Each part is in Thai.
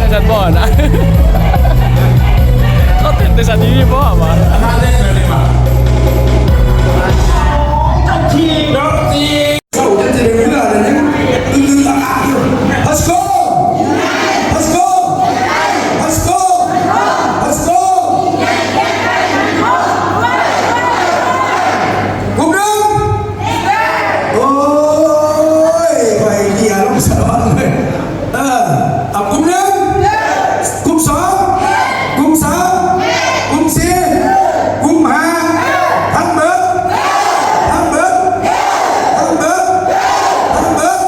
แต่ฉันบ่นะเขาเต้นแต่ฉันนี่บ่มาถ้าเต้นเลยมาทีดอกจีเขาจะเจอเวลาอะไรเนี่ยLet's go Let's go Let's go Let's go กลุ่มหนึ่งโอ้ยไปเกี่ยวลงสะบัดเลยเอากลุ่มหนึ่งกลุ่มสองกลุ่มสามกลุ่มสี่กลุ่มห้าทั้งเบิดทั้งเบิดทั้งเบิดทั้งเบิด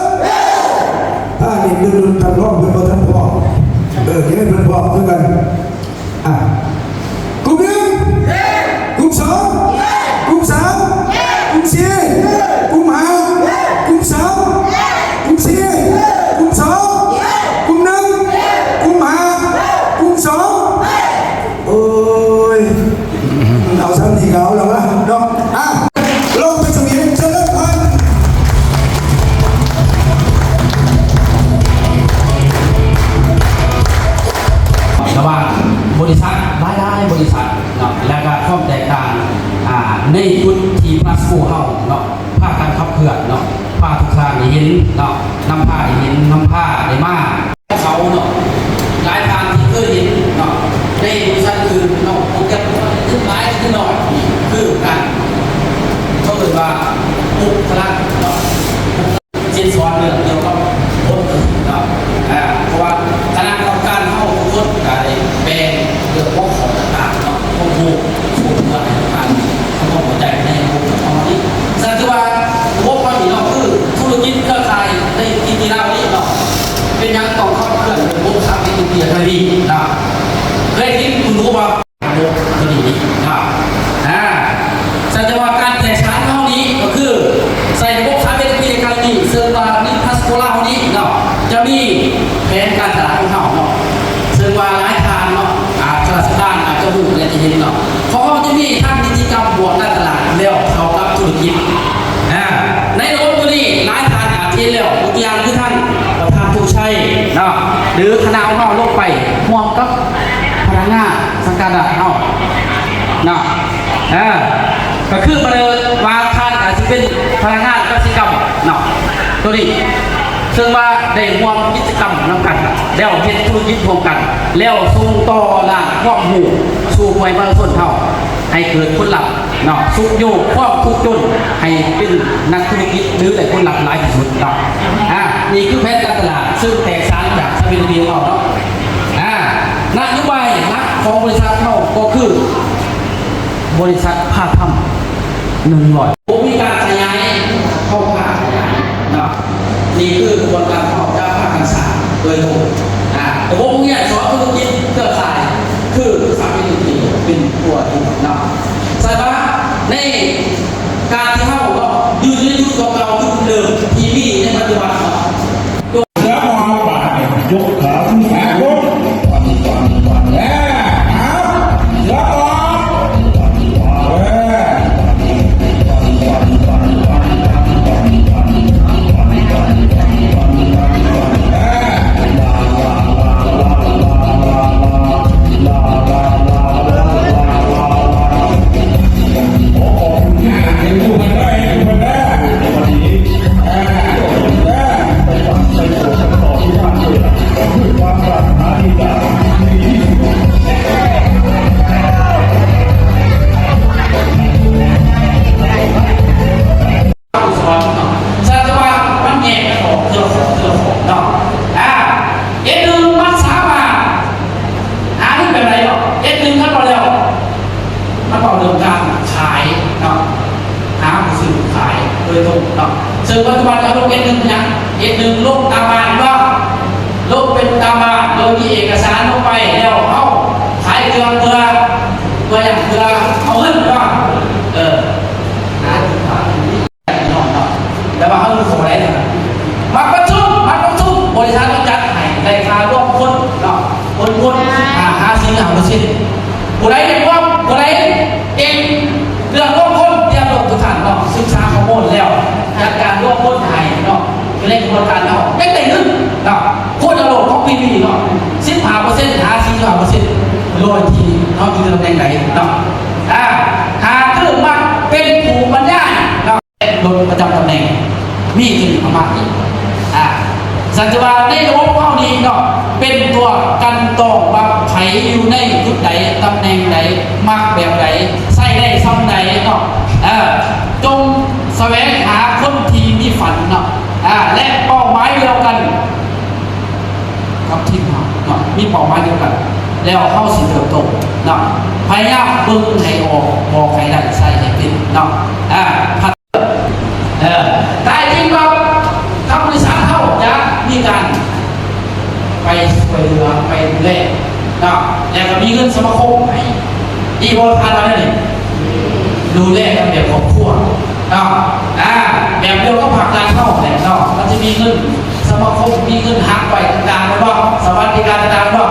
ถ้านี่ดูทำร้องเป็นบททำพอเดี๋ยวเป็นพอด้วยกันกลุ่มหนึ่งกลุ่มสองกลุ่มสามกลุ่มสี่กลุ่มห้ากลุ่มสามกลุ่มสี่กลุ่มสองกลุ่มหนึ่งกลุ่มห้ากลุ่มสองโอ้ยเอาซ้ำทีเขาแล้วนะน้องลงไปสมีเจริญพันธุ์ระหว่างบริษัทหลายบริษัทเนาะแล้วก็ความแตกต่างในจุดที่พาสโกเฮาเนาะภาคการขับเคลื่อนเนาะภาคทุกทางได้เห็นเนาะนำผ้าได้เห็นนำผ้าได้มาเขาเนาะหลายทางที่เคยเห็นเนาะในบริษัทอื่นเนาะโปรแกรมขึ้นหลายขึ้นหน่อยคือการเขาเรียกว่าปุกพลังเนาะเจนสอนเรื่องเกี่ยวกับรถเนาะเพราะว่าคณะกรรมการเข้าทุกคนการแปลงเรื่องพวกของต่างๆเนาะพวกผู้สูงเงินต่างๆเขาต้องหัวใจในพวกของนี้สันติว่าพวกความนี้เนาะคือธุรกิจเครือข่ายในกิจการนี้เนาะเป็นยังต้องเข้าเคลื่อนเป็นพวกสามกิจการคดีนะเคยที่คุณรู้ว่าพวกคดีนี้นะสันติว่าการแต่งชั้นเท่านี้ก็คือใส่พวกสามกิจการนี้เซอร์บาร์นิพัสโกล่าเท่านี้เนาะจะมีแผนการตลาดของเขาเนาะซึ่งว่าหลายทางเนาะข้าราชการอาจจะรู้อะไรจะเห็นเนาะเพราะเขาจะมีทางกิจกรรมบวกด้านตลาดแล้วเขากับธุรกิจในระบบนี้หลายทางอาจจะแล้วตัวอย่างคือท่านประธานผู้ใช้เนาะหรือคณะของเราลงไปร่วมกับพนักงานสังกัดเราเนาะก็คือประเดิมว่าท่านอาจจะเป็นพนักงานกสิกรรมเนาะตัวนี้ซึ่งว่าได้ร่วมกิจกรรมนำกันแล้วเห็นธุรกิจร่วมกันแล้วส่งต่อล่างความหูสู่มวยมาส่วนเท่าให้เกิดผลลัพธ์เนาะสุขโยกความทุกข์จนให้เป็นนักธุรกิจหรือได้ผลลัพธ์หลายที่สุดเนาะนี่คือแผนการตลาดซึ่งแตกต่างจากสวินเดียเราเนาะนโยบายหลักของบริษัทเราก็คือบริษัทผ้าทำ100มีการขยายเข้าผ้าขยายเนาะนี่คือกระบวนการของเจ้าภาคการศึกษาโดยตรงแต่พวกนี้สอนธุรกิจเครือข่ายคือสามวิธีเป็นตัวที่นำใช่ปะในการที่เขาก็ยืนในยุคเก่าๆยุคเดิมทีวีในปัจจุบันแล้วมองบ่ายยกขาขึ้นแขนยกซึ่งปัจจุบันเราลงN1ยังN1ลงตามบ้านว่าลงเป็นตามบ้านโดยมีเอกสารลงไปแล้วเอาขายเกลืออย่างเกลือเอาเงินว่าหาถึงผ่านนี้แต่ว่าเขาดูของอะไรเนี่ยมาประชุมบริษัทต้องจัดให้ในค่าร่วมคนเนาะคนหาสิ่งเอาชิ้นผู้ใดเห็นว่าผู้ใดเก่งเรื่องร่วมคนเตรียมลงทุนฐานเนาะศึกษาข้อมูลแล้วจัดการร่วมคนไทยเนาะในกระบวนการเนาะไม่ได้นึกเนาะโคตรอารมณ์ของปีนี้เนาะ15 โดยที่เขาอยู่ในตำแหน่งไหนเนาะหาคือมาเป็นผู้บรรยายเนาะโดยประจำตำแหน่งมีขึ้นประมาณนี้สัจวาในระบบเขานี้เนาะเป็นตัวกันตองว่าไผอยู่ในจุดใดตำแหน่งใดมักแบบใดใส่ได้ซ้ำใดเนาะจงแสวงหาคนที่มีฝันเนาะและเป้าหมายเดียวกันกับทีมเราเนาะมีเป้าหมายเดียวกันแล้วเข้าสิเติบโตเนาะพยายามเบิ่งให้ออกบอกให้ได้ใส่ให้เป็นเนาะพัฒแต่จริงว่าทางบริษัทเขาจะมีการไปช่วยเหลือไปดูแลเนาะแล้วก็มีเงินสมาคมให้อีโบทานอะไรนี่ดูแลกันแบบครอบครัวเนาะแบบเดียวก็ผลักดันเข้าแต่เนาะมันจะมีเงินสมาคมมีเงินหักไปต่างๆแล้วก็สวัสดิการต่างๆก็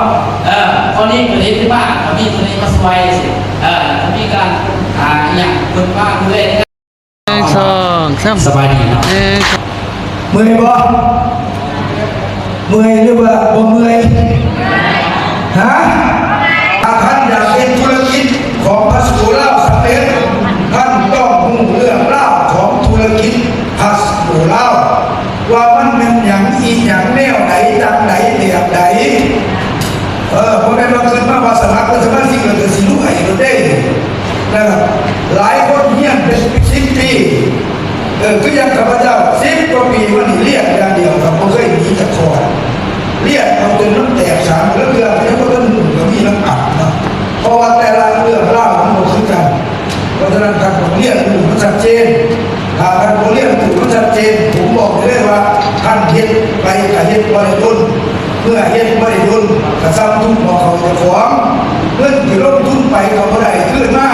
ตอนนี้เกิดเหตุที่บ้านมีตัวนี้มาสวยสิมีการอย่างเปิดบ้านดูแลสบายดีเนาะเมื่อยบ่เมื่อยหรือว่าบ่เมื่อยฮะถ้าท่านอยากเป็นธุรกิจของพระสุเล่าสำเร็จท่านต้องรู้เรื่องเล่าของธุรกิจพระสุเล่าว่ามันเป็นอย่างอีอย่างแนวไหนจังไหนแบบไหนผมได้มาขึ้นมาว่าสมัครเป็นสมาชิกเลยสิรู้ไอ้ตัวเด้นะครับหลายคนเฮียนเป็น10 ปีคืออย่างข้าพเจ้า10 กว่าปีมันเรียกอย่างเดียวครับผมเคยหนีจากคอเรียกเอาจนน้ำแตกสารแล้วเรื่องที่เขาต้นหนุนก็มีน้ำอัดนะเพราะว่าแต่ละเรื่องเล่ามันหมดคือกันเพราะฉะนั้นการผมเรียกหนุนมันชัดเจนถ้าการผมเรียกหนุนมันชัดเจนผมบอกเลยว่าท่านเฮ็ดไปกับเฮ็ดบริทุนเมื่อเฮ็ดบริทุนกระซ้ำทุนบอกเขาจะของเงินที่ลงทุนไปเขาบ่ได้ขึ้นมา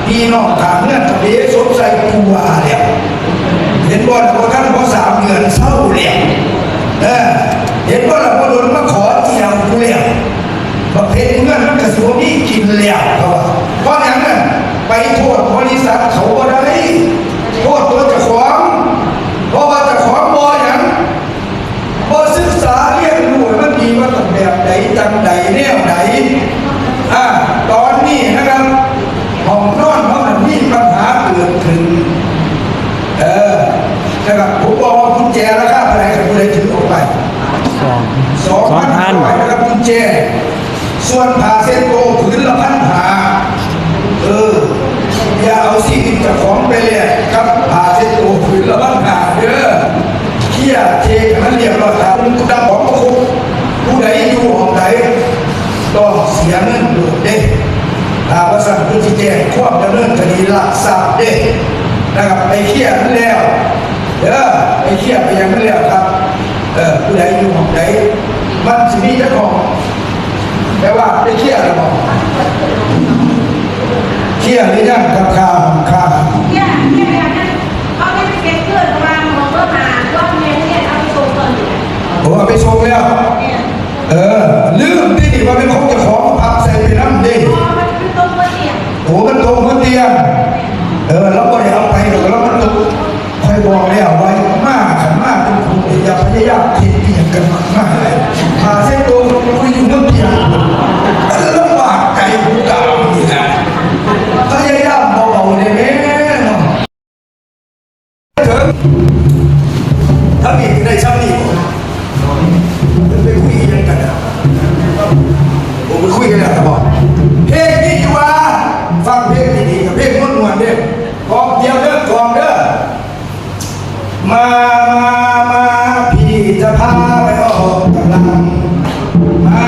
พี่น้องถามเงื่อนทะเบียนสมใส่ปัวเนี่ยเห็นบ่ล่ะว่าท่านพอ3 เดือนเศร้าเนี่ยเห็นบ่ล่ะว่าโดนมาขอเกี่ยวกูแล้วประเภทเงื่อนมันกระทรวงนี้กินแล้วเขาว่าเพราะอย่างนั้นไปโทษบริษัทเขาบ่ได้โทษตัวเจ้าของเพราะว่าเจ้าของบ่อย่างบ่ศึกษาเรียนรู้มันมีว่าต้องแบบใดจังใดแนวไหนตอนนี้นะครับห้องนอนเขามันมีปัญหาเกิดขึ้นนะครับผมบอกว่ากุญแจราคาเท่าไหร่กับกุญแจถือออกไป2,000 บาทนะครับกุญแจส่วนผ้าเส้นโตผืนละ1,500อย่าเอาสิ่งเจ้าของไปเลยครับผ้าเส้นโตผืนละ1,500เที่ยเทกันเรียบร้อยครับคุณดำบอกว่าผู้ใดอยู่ห้องใดต้องเสียเงินดูเด็กภาษาพุทธิแจงควบดำเนินคดีลักทรัพย์เด็กนะครับไปเคลียร์นั่นแล้วไปเคลียร์ไปยังนั่นแล้วครับผู้ใดอยู่ห้องใดมันจะมีเจ้าของแปลว่าไปเคลียร์หรือเปล่าเคลียร์หรือยังกับค่าเคลียร์อย่างนั้นเอาไปเก็บเงินวางหัวเพื่อหาว่าเมียเนี่ยเอาไปส่งเงินผมเอาไปส่งแล้วลืมที่ว่าเป็นของเจ้าของพับใส่ไปน้ำดิมันตรงบนเตียงมันตรงบนเตียงแล้วก็ได้เอาไปแล้วมันตกคอยบอกแล้วไว้มากขันมากเป็นคุณอย่าพยายามคิดเปลี่ยนกันมากเลยพาเส้นตัวคุยอยู่บนเตียงแล้วลำบากใจผู้กล่าวนี่นะพยายามเบาๆเลยแม่เนาะถ้ามีได้ช่างนี่ไปคุยกันกันนะผมไปคุยกันแล้วครับบอกเพลงนี้อยู่ว่าฟังเพลงดีๆกับเพลงม้วนๆเด้กองเดียวเด้อกองเด้อมาพี่จะพาไปออกกำลังมา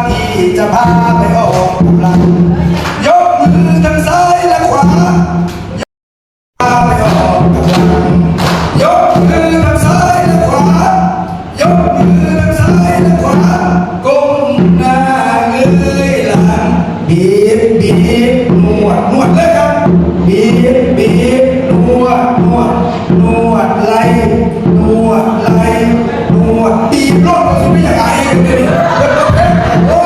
พี่จะพาไปออกกำลังยกมือทั้งซ้ายและขวาพาไปออกกำลังยกมือทั้งซ้ายและขวายกมือทั้งซ้ายและขวาก้มหน้าเงยหลังบีบนวดเลยครับบีบนวดไหลบีบรถก็ไม่อยากให้เลยโอ้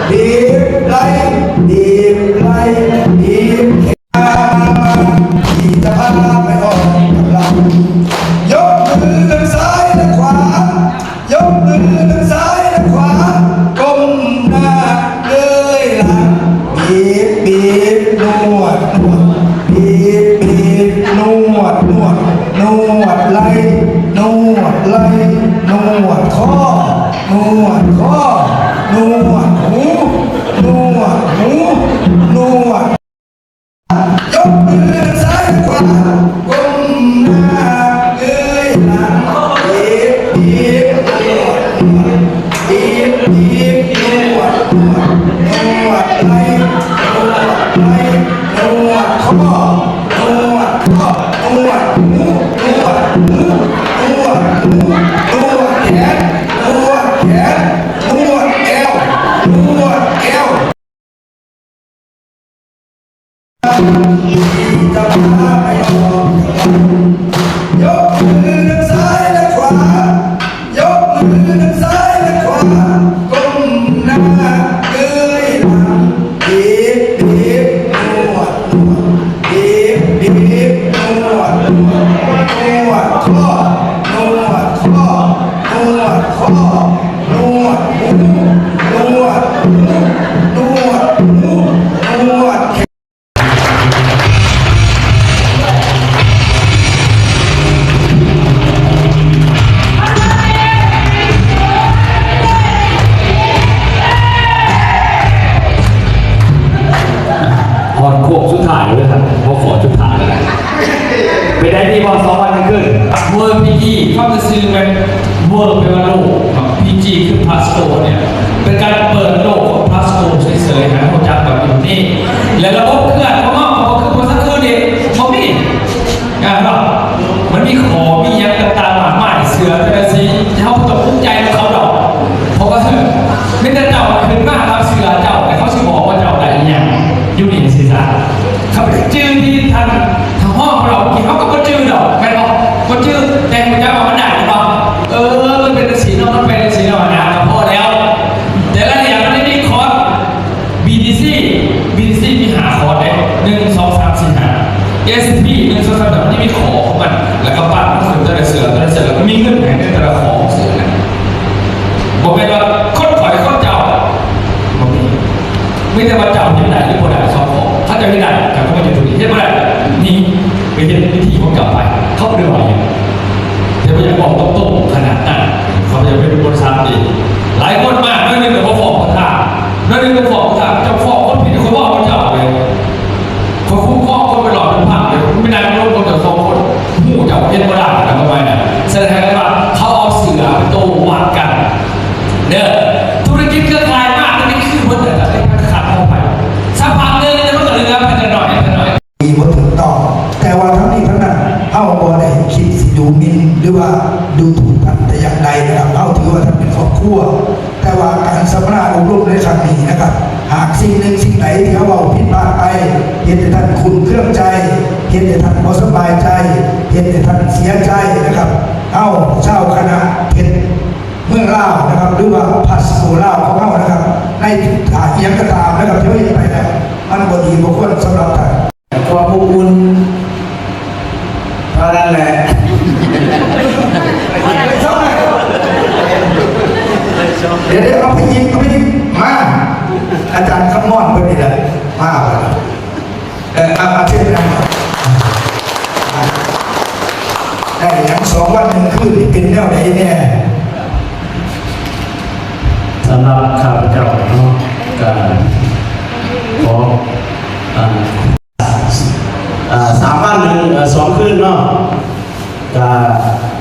บีบไหลที่จะพาไปออกกำลังยกมือทั้งซ้ายและขวายกมือทั้งซ้ายและขวาก้ ไหล่นวดข้อนวดข้อนวดหูนวดหูนวดยกมือซ้ายขวาก้มหน้าเงยหลังบีบบีบบีบบีบนวดนวดนวดไหล่นวดไหล่นวดข้อนวดข้อนวดหูนวดหูนวดหูนวดแขนนวดแขนนวดเอวนวดเอวจะพาไปออกยกมือทั้งซ้ายและขวายกมือทั้งซ้ายและขวาก้มหน้าเงยหลังบีบบีบนวดนวดบีบบีบนวดนวดนวดข้อนวดข้อนวดข้อนวดหูนวดหูนวดหูนวดแขน พอโค้งสุดท้ายเลยครับพอขอสุดท้ายเลยไปได้ที่พอ2 วันขึ้น เวอร์พีจีเขาจะซื้อเป็นเวอร์เป็นว่าโลกพีจีคือพาสโตเนี่ยเป็นการเปิดโลกของพาสโตเฉยๆนะเขาจับแบบนี้แล้วระบบเคลื่อนเขาก็คือภาษาคือเด็กเขามีนะครับมันมีขอมียักษ์ต่างๆหมากหมายเสือแต่ละสีเขาต้องภูมิใจในเขาดอกเพราะว่าไม่แต่เจ้าขึ้นมากครับเสือเจ้าแต่เขาสิบอกว่าเจ้าได้ยังอยู่ในศีรษะเขาจื้อที่ทางห้องเราที่เขาก็บ่จื้อดอกแม่บอกบ่จื้อแต่มันจะมามันได้หรือเปล่ามันเป็นสีนอกมันเป็นสีนอกนะพอแล้วแต่ละอย่างมันมีคอร์ส BDC มีหาคอร์สได้1 2 3 4 5 ASP 1 2 3แบบนี้มีขอของมันแล้วก็ปั้นขึ้นแต่ละเสือแล้วก็มีเงื่อนไขในแต่ละขอของเสือนะบอกไปว่าคนถอยคนเจ้าบอกนี่ไม่แต่ว่าเจ้าที่ไหนหรือคนไหนสองของถ้าเจ้าที่ไหนเจ้าก็ไม่จะถูกที่ไม่ได้นี่ไปเห็นวิธีของเจ้าไปเขาเดือดร้อนแต่ไม่อยากบอกตรงๆขนาดนั้นเขาจะเป็นบริษัทดีหลายคนมากนั่นนี่แต่ว่าฟ้องประธานนั่นนี่เป็นฟ้องประธานเจ้าฟ้องคนผิดเขาบอกว่าเจ้าเลยเขาคุ้มครองคนไปหลอกเป็นผักเลยไม่ได้ไม่รู้คนแต่ฟ้องคนหูเจ้าเห็นบ่ได้นะทำไมนะแสดงว่าเขาเอาเสือไปโตวัดกันเนี่ยธุรกิจเครือข่ายมากนี่คือคนแต่ละขาดเข้าไปสักพักนึงมันก็เลยนะเป็นหน่อยมีบทถูกต้องแต่ว่าทั้งนี้ทั้งนั้นเอาบ่ได้คิดสิดูหมิ่นหรือว่าดูถูกท่านแต่อย่างใดนะครับเอาถือว่าท่านเป็นครอบครัวแต่ว่าการสัมมนาอบรมในครั้งนี้นะครับหากสิ่งหนึ่งสิ่งไหนที่เขาเอาผิดพลาดไปเห็นแต่ท่านคุณเครื่องใจเห็นแต่ท่านบ่สบายใจเห็นแต่ท่านเสียใจนะครับเอาเจ้าคณะเพชรเมืองลาวนะครับหรือว่าพัสโกลาวของเรานะครับในฐานยังกระตามนะครับที่ว่าอย่างไรนะมันบดีบุคคลสำหรับท่านความอบอุ่นเท่านั้นแหละเดี๋ยวเอาไปยิงมาอาจารย์คำมอนเพื่อนนี่แหละมาอาเช่นนั้นได้ยัง2 วัน 1 คืนนี่เป็นแนวไหนแน่สำหรับข้าพเจ้าเนาะการขอ3 วัน 2 คืนเนาะก็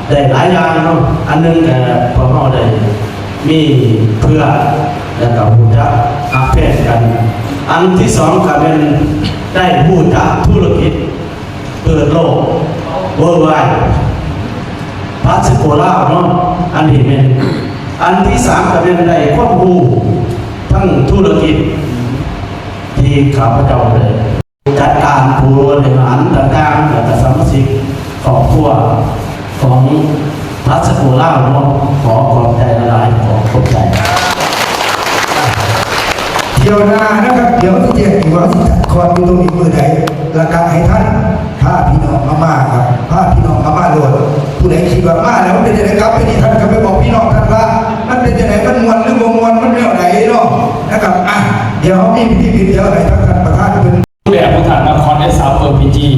ได้หลายอย่างเนาะอันนึงก็พอเราได้มีเพื่อแล้วก็หูจักอาเพศกันอันที่2ก็เป็นได้หูจักธุรกิจเปิดโลกเวิร์ลไวด์พาสโกลาเนาะอันนี้เป็นอันที่3ก็เป็นได้ความรู้ทั้งธุรกิจที่ข้าพเจ้าได้จัดการผู้บริหารต่างๆและสมาชิกครอบครัวของพัสโกลาเนาะขอขอบใจหลายๆขอขอบใจเที่ยวหน้านะครับเดี๋ยวจะแจ้งอีกว่าที่จัดคอนอยู่ตรงนี้มือใดราคาให้ท่านพาพี่น้องมาครับพาพี่น้องมาโหลดผู้ใดคิดว่ามาแล้วเป็นยังไงครับไปนี่ท่านก็ไปบอกพี่น้องท่านว่ามันเป็นยังไงมันมวนหรือบ่มวนมันแนวไหนเนาะนะครับเดี๋ยวมีพิธีเดี๋ยวให้ท่านประธานเป็นแบบผู้ถ่ายละครได้3 เปิดพีจี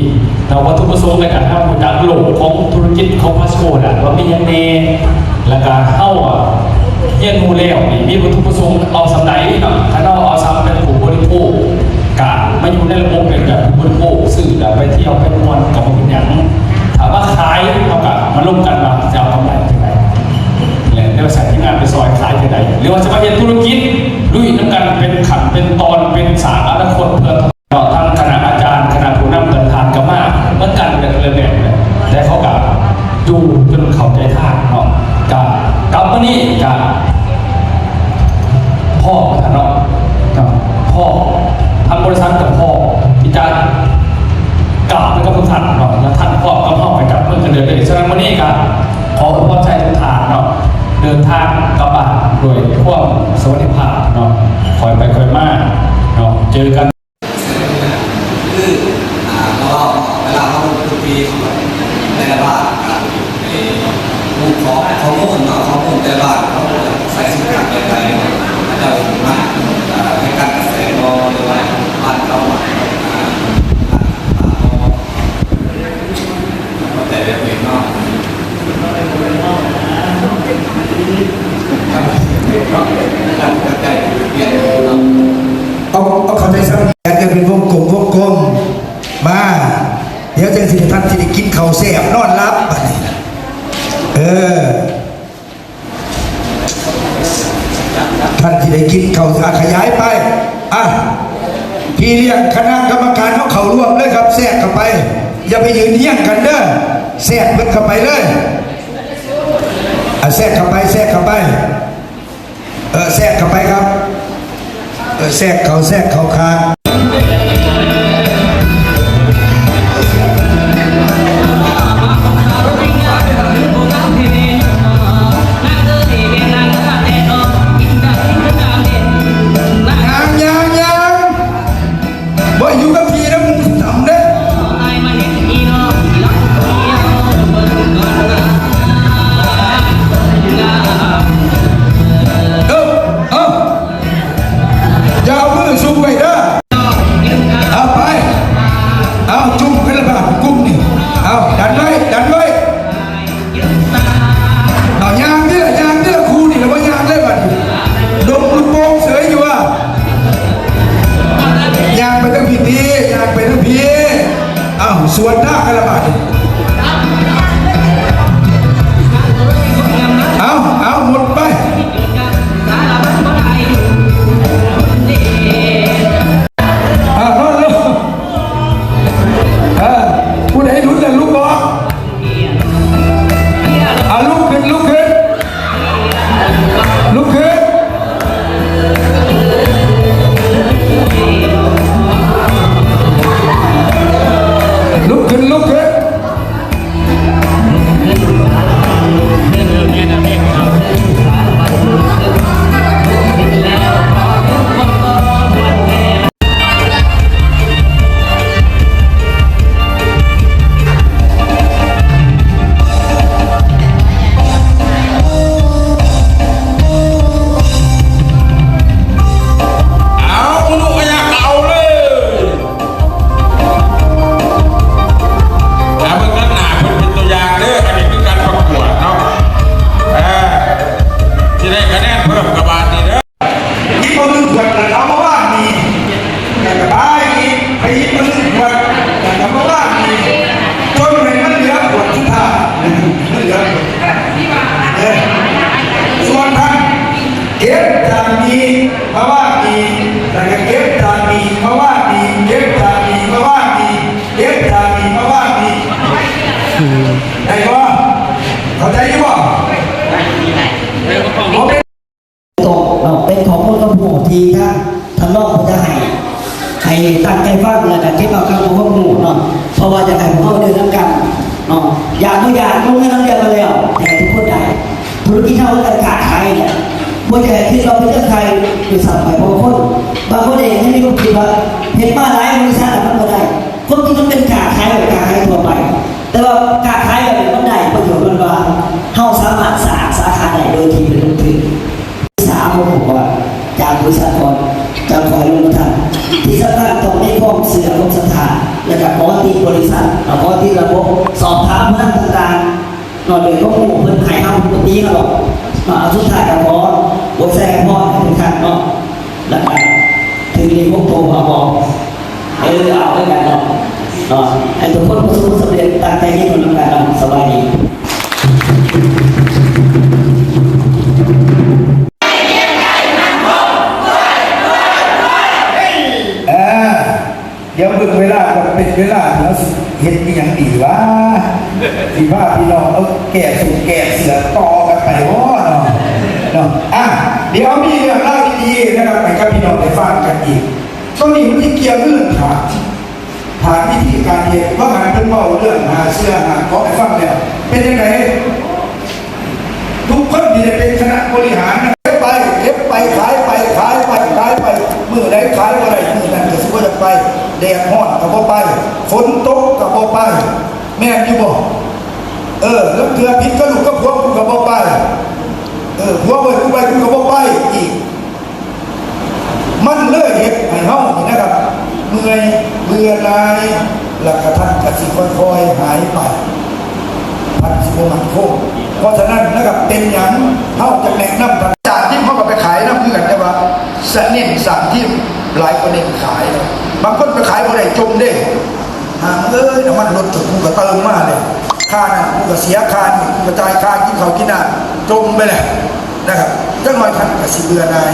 แต่วัตถุประสงค์ในการทำโปรดักต์โลกของธุรกิจของพาสโกว่ามีอย่างแน่ ก็เข้าเฮียนมูเลี้ยวนี่มีวัตถุประสงค์เอาสำไหนเนาะถ้าเราเอาซ้ำเป็นผู้บริโภคกะมาอยู่ในระบบเป็นแบบผู้บริโภคซื้อแบบไปเที่ยวไปนอนกับมันอย่างถามว่าขายเอากะมาลงกันมาจะเอากำไรที่ไหนเนี่ยเรียกว่าใส่ที่งานไปซอยขายที่ไหนหรือว่าจะมาเรียนธุรกิจลุยน้ำกันเป็นขันเป็นตอนเป็นสาระอนาคตเพื่อทางคณะอาจารย์คณะผู้นำประธานก็มากเหมือนกันเป็นเรื่องแบบนี้แต่เขากะดูจนเข้าใจท่าเนาะกับวันนี้กับพ่อเนาะกับพ่อทางบริษัทกับพ่อที่จะกล่าวไปกับทุกท่านเนาะแล้วท่านพ่อก็เข้าไปกับเมื่อเดือนเลยฉะนั้นวันนี้กับขอพรใจทุกท่านเนาะเดินทางกลับบ้านโดยพวกสวัสดิภาพเนาะคอยไปคอยมาเนาะเจอกันคือเราเวลาเขาทุกปีในระบาดในมุมของมุ่งเนาะของมุ่งแต่บ้านเขาใส่สุดการไปอาจจะมากในการเกษตรเราหรือว่าบ้านเราแต่เรื่องนอกเอาเข้าใจสักแยกกันเป็นวงกลมมาเดี๋ยวจะสิท่านที่ได้กินข้าวแซ่บนอนรับท่านที่ได้กินข้าวขยายไปพี่เรียกคณะกรรมการเขาร่วมเลยครับแทรกเข้าไปอย่าไปยืนเยี่ยงกันเด้อแทรกเพิ่นเข้าไปเลยแทรกเข้าไปแทรกเข้าไปครับแทรกเข้าคางบ่อยู่กับพี่นะมึงทำเด้อย่าเอามือซุกไปเด้อเอาไปเอาจุ่มกันละบาทกุ้มนี่เอาดันไว้เอายางนี่แหละครูนี่แล้วว่ายางเลยบัดดมลูกโป่งเสยอยู่ยางไปทั้งพี่ยางไปทั้งพี่เอาสวนหน้ากันละบาทเอาหมดไปผู้ใดลุ้นแต่ลูกบอกลุกขึ้นลุกขึ้นลุกขึ้นส่วนท่านเก็บจานมีมาว่าดีแต่ก็เก็บจานมีมาว่าดีเก็บจานมีมาว่าดีเก็บจานมีมาว่าดีได้ป่ะเข้าใจยังป่ะเป็นของคนกับผู้ทีครับทำนอกผมจะให้ตั้งใจฟังแล้วกันที่เรากับพวกหมู่เนาะเพราะว่าจะให้พวกเดินน้ำกันเนาะอยากลงเงินน้ำเดือนมาแล้วแต่ทุกคนได้ธุรกิจเท่ากับการขายเนี่ยบางทีที่เราเป็นเจ้าใครอยู่สั่งไปบางคนเองที่มีความคิดว่าเห็นมาหลายบริษัทมันก็ได้คนที่มันเป็นการขายแบบการขายทั่วไปแต่ว่าการขายแบบนี้มันได้ประโยชน์มันว่าเฮาสามารถสร้างสาขาได้โดยที่เป็นลงทุนผมว่าจากบริษัทก่อนจากฝ่ายลงทุนที่สำคัญต้องมีความเสื่อมลงสถานและกับขอที่บริษัทขอที่ระบบสอบถามเรื่องต่างๆนอกจากข้อมูลเพิ่นขายทำปกติกันหรอก มาสุดท้ายกับพอโวยแซ่พ่อทุกท่านเนาะแล้วก็ถึงเรียนพวกโตมาบอกเอาไว้กันเนาะให้ทุกคนประสบสำเร็จตั้งใจที่คนทำงานเนาะสบายดี เดี๋ยวเบิ่งเวลาก็เป็นเวลาแล้วเห็นมีอย่างดีวะพี่ว่าพี่น้องเอาแก่สุดแก่เสือต่อกันไปวะเนาะเดี๋ยวมีเรื่องเล่าดีๆนะครับไปกับพี่น้องได้ฟังกันอีกตอนนี้มันที่เกี่ยวเรื่องฐานวิธีการเรียนว่ามันเป็นเบาเรื่องหาเสื้อหาของไอ้ฟังเนี่ยเป็นยังไงทุกคนที่ได้เป็นคณะบริหารเก็บไปขายไปมือใดขายอะไรมือนั้นก็สิว่าจะไปแดดร้อนก็บ่ไปฝนตกก็บ่ไปแม่นอยู่บ่แล้วเกลือพิษก็ลูกก็พวกกูก็บ่ไปพวกเบิดกูไปกูก็บ่ไปอีกมันเลยเฮ็ดให้เฮานี่นะครับเมื่อยเบื่อหน่ายแล้วก็ท่านก็สิค่อยๆหายไปพันสิบ่มันคงเพราะฉะนั้นนะครับเป็นหยังเฮาจะแนะนำกันจากที่เขาก็ไปขายน้ำเพื่อนแต่ว่าเน้นสั่งที่หลายคนเน้นขายบางคนไปขายบ่ได้จมเด้น้ำมันลดจุดกูก็เติมมาเลยค่านั่นกูก็เสียค่านี่กูก็จ่ายค่ากินข้าวกินน้ำจมไปเลยนะครับจังหน่อยท่านก็สิเบื่อหน่าย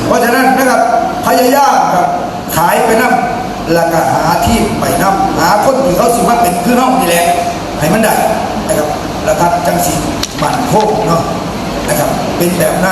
เพราะฉะนั้นนะครับพยายามครับขายไปน้ำแล้วก็หาที่ไปน้ำหาคนที่เขาสิว่าเป็นคือเฮานี่แหละให้มันได้นะครับแล้วท่านจังสิมั่นคงเนาะนะครับเป็นแบบนั้น